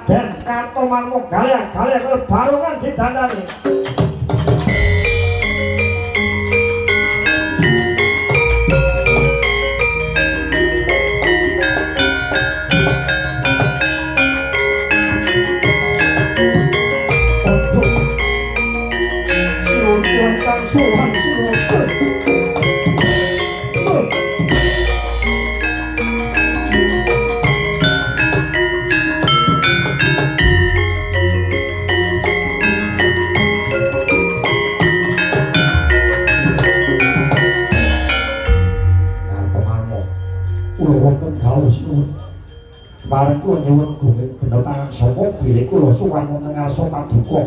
Raden Kartomarmo galih-galih kaya barongan didandani. Suhan sinuhun kula wonten dawuh sinuwun bareng kula nyuwun gunging bener sapa bilih kula suwan wonten ngarsa paduka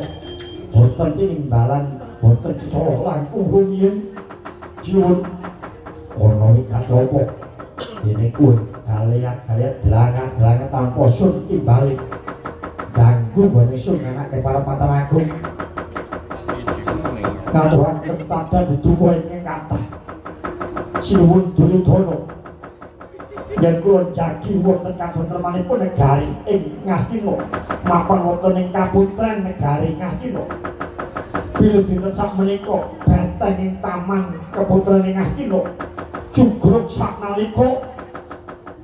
wonten tinimbalan wonten cara langkung rumiyin sinuwun ana wigatopo dene kuwi kaliyan delangan tanpa sun timbali ganggu bane sun anake para Pantan Agung katuhan kepada dituwa ingkang kathah sinuwun Duryudana yen kula jagi wonten kabentermanipun negari ing Ngastina mapan wonten ing kaputren negari Ngastina bilih dinten sakmenika benteng ing taman kaputren ing Ngastina jugruk saknalika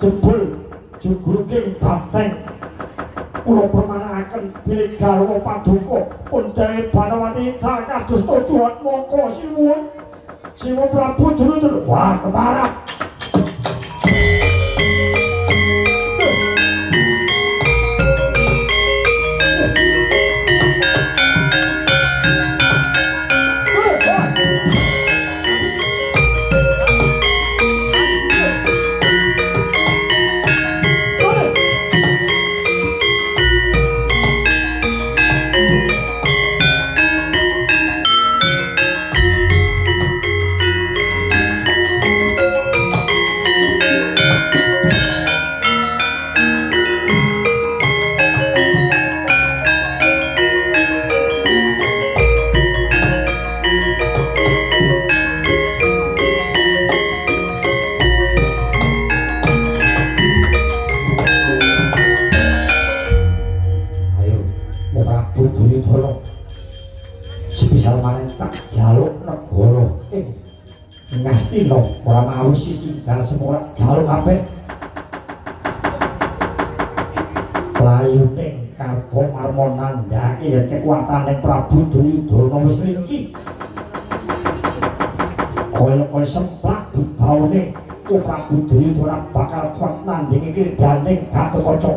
jebul jugruking banteng kula permanahaken bilih garwa paduka Undhae Banawati kados tujuan mongko sinuwun Prabu Duryudana wah kemarap Ngastina ora mau sisi karo semua jaluk kabeh layuning Kartomarma nandhake yen kekuwatane Prabu Duryudana wis ringkih kaya semplak dibawane Prabu Duryudana bakal kuat nandhingi kirdaning Gatotkaca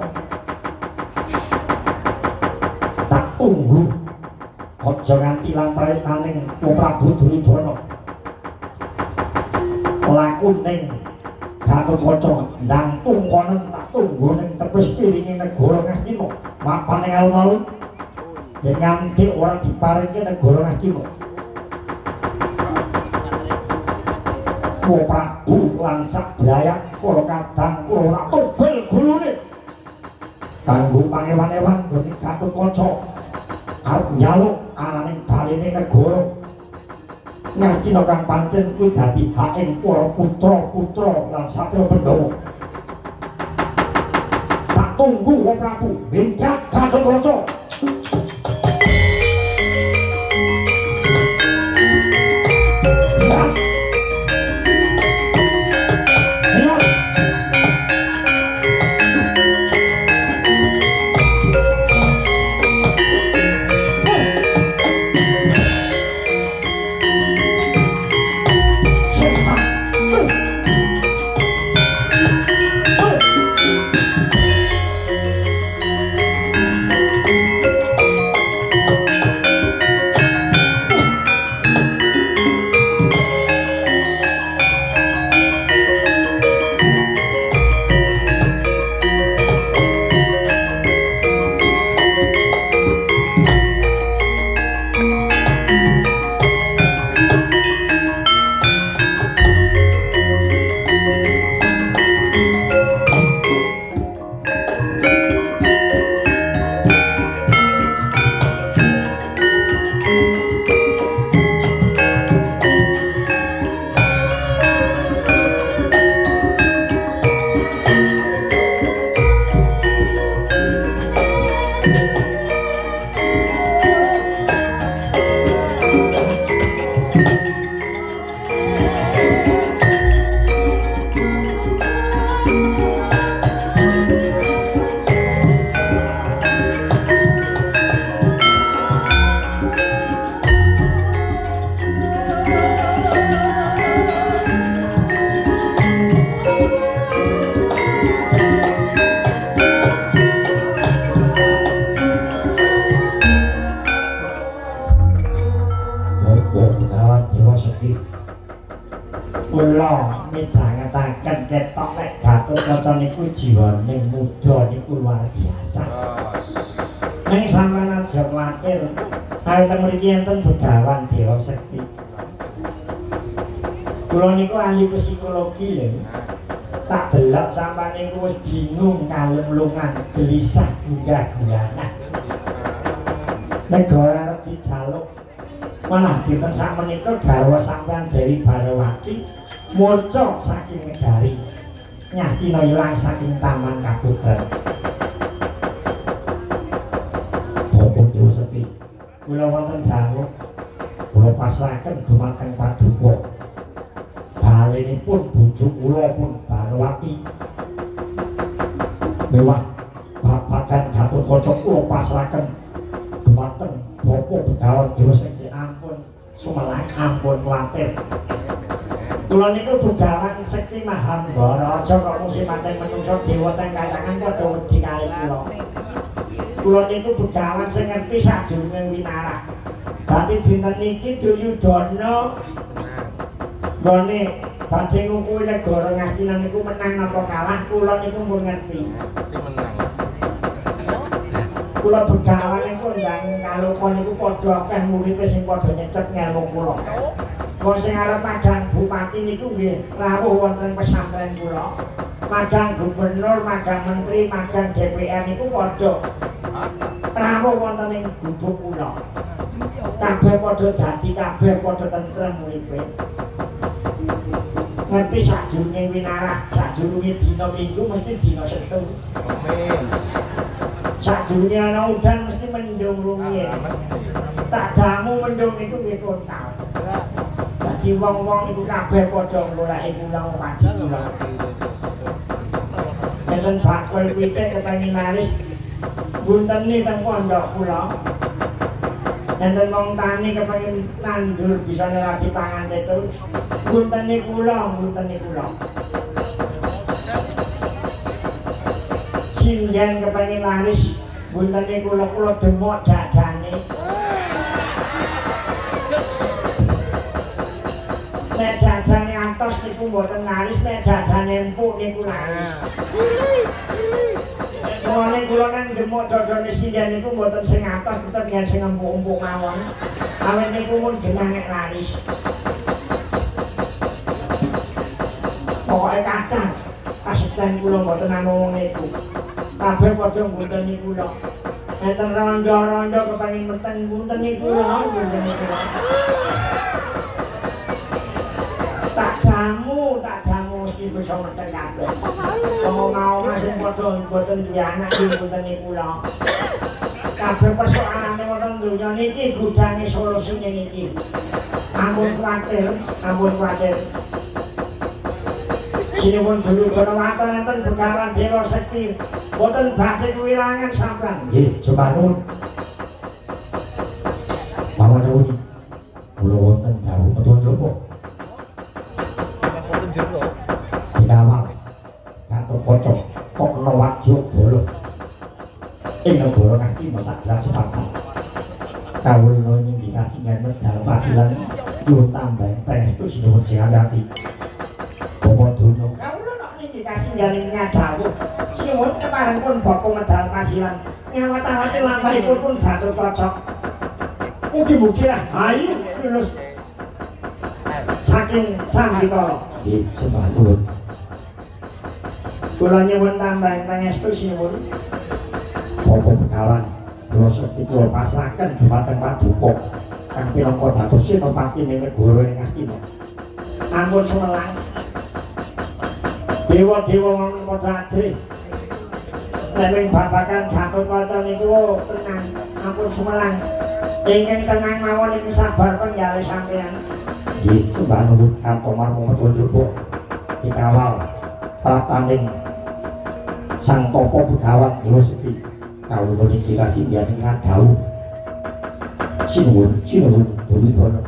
tak tunggu aja nganti lampretaning Prabu Duryudana laku ning Gatotkaca ndang tungkonen tak tunggu ning tepis piringe negara Ngastina mapan ing alun-alun yen nganti ora diparingke negara Ngastina Prabu lan sak blayak para kadang kula ora tobel gulune kanggo pangewan-ewan gone Gatotkaca arep njaluk ananing baline negara Ngastina kang pancen kuwi dadi haking para putra-putra lan satya Pandhawa. Tak tunggu wong Prabu minggat Gatotkaca. Sakti. Kula midhangetaken ketok nek Gatotkaca niku jiwane muda niku luar biasa. Ning sampeyan aja kuwatir. Awit mriki enten Begawan Dewa Sakti. Kula niku ahli psikologi lho. Tak delok sampeyan niku wis bingung kalung-lungan, gelisah gundah-gundahan. Negara arep dijaluk. Malah dinten sakmenika garwa sampeyan Dewi Barawati murca saking negari. Nyastina ilang saking taman Kaputren. Bapak Dewa Sakti. Kula wonten dawuh kula pasrahaken dumateng Paduka. Balenipun bojo kula pun Barawati. Mewah babagan Gatotkaca kula pasrahaken dumateng Bapak Begawan Dewa Sakti. Ampun sumelang, ampun kuwatir. Kula niku Begawan Sakti Mahanggara, aja kok mung simateng manungsa dewa teng kayangan padha wedi kalih kula. Kula niku Begawan sing ngerti sajroning winarah. Dadi dinten niki Duryudana nggone badhe ngukui negara Ngastina niku menang napa kalah, kula niku pun ngerti. Menang. Kula Begawan niku ndang kaloka niku padha akeh murid sing padha nyecep ngelmu kula. Wong sing arep magang bupati niku nggih rawuh wonten pesantren kula. Magang gubernur, magang menteri, magang DPR niku padha rawuh wonten ing gubuk kula. Kabeh padha dadi, kabeh padha tentrem uripe. Ngerti sajroning winarah, sajroning dina Minggu mesti dina Setu. Amin. Sajroning ana udan mesti mendung rumiyin. Tak damu mendung itu nggih kontal. Dadi wong-wong iku kabeh padha goleki kula wajib kula. Enten bakul pitik kepengin laris bunteni teng pondok kula. Enten wong tani kepengin nandur bisa nerati pangan terus. Bunteni kula, bunteni kula. Singen kepengin laris bunteni kula demok dadane. Nek dadane antos niku mboten laris, nek dadane empuk niku laris. Mulane kula nang demok dodone singen niku mboten sing antos, tetep yen sing empuk-empuk mawon. Awit niku mun genah nek laris. Pokoke kathah kasetan kula mboten namung niku. Kabeh padha mboten niku kula. Enten rondo-rondo kepengin meten bunteni kula, bunteni kula. Tak damu mesti bisa meten kabeh. Wong mau masih padha mboten duwe anak bunteni kula. Kabeh persoalane wonten donya niki gudange solusine niki. Ampun kuwatir, ampun kuwatir. Sinuwun Duryudana wonten enten Begawan Dewa Sakti. Boten badhe kewirangan sampean. Nggih, semanten. Paman dawuh. Kula wonten dawuh metuwa njopo. Wonten jero. Dikawal. Gatotkaca kok nawajya bala. Ing negara Ngastina saged sepakat. Kawula indikasi medal pasilan yo tambah prestu sinuwun sehati. Bapak Dono. Kawula nek indikasi njalin nyadawuh. Sinuwun keparengipun bapak medal pasilan. Nyawat-awati lampahipun pun Gatotkaca. Mugi-mugi lah ayu lulus saking Sandikala. Nggih, sembah nuwun. Kula nyuwun tambahan pangestu sinuwun. Bapak Begawan Dewa Sakti kula pasrahaken dumateng Paduka kang pinangka dados senopati ing negara ing Ngastina. Ampun sumelang. Dewa-dewa wonten padha ajrih. Nek ing babagan Gatotkaca niku tenang, ampun sumelang. Ingkang tenang mawon iki sabar penggale sampeyan. Nggih, sembah nuwun Kamtomar Mumetu Njopo dikawal prataning Sang Tapa Begawan Dewa Sakti. Kawula niki kasih nggih dawuh. Sinuwun Duryudana.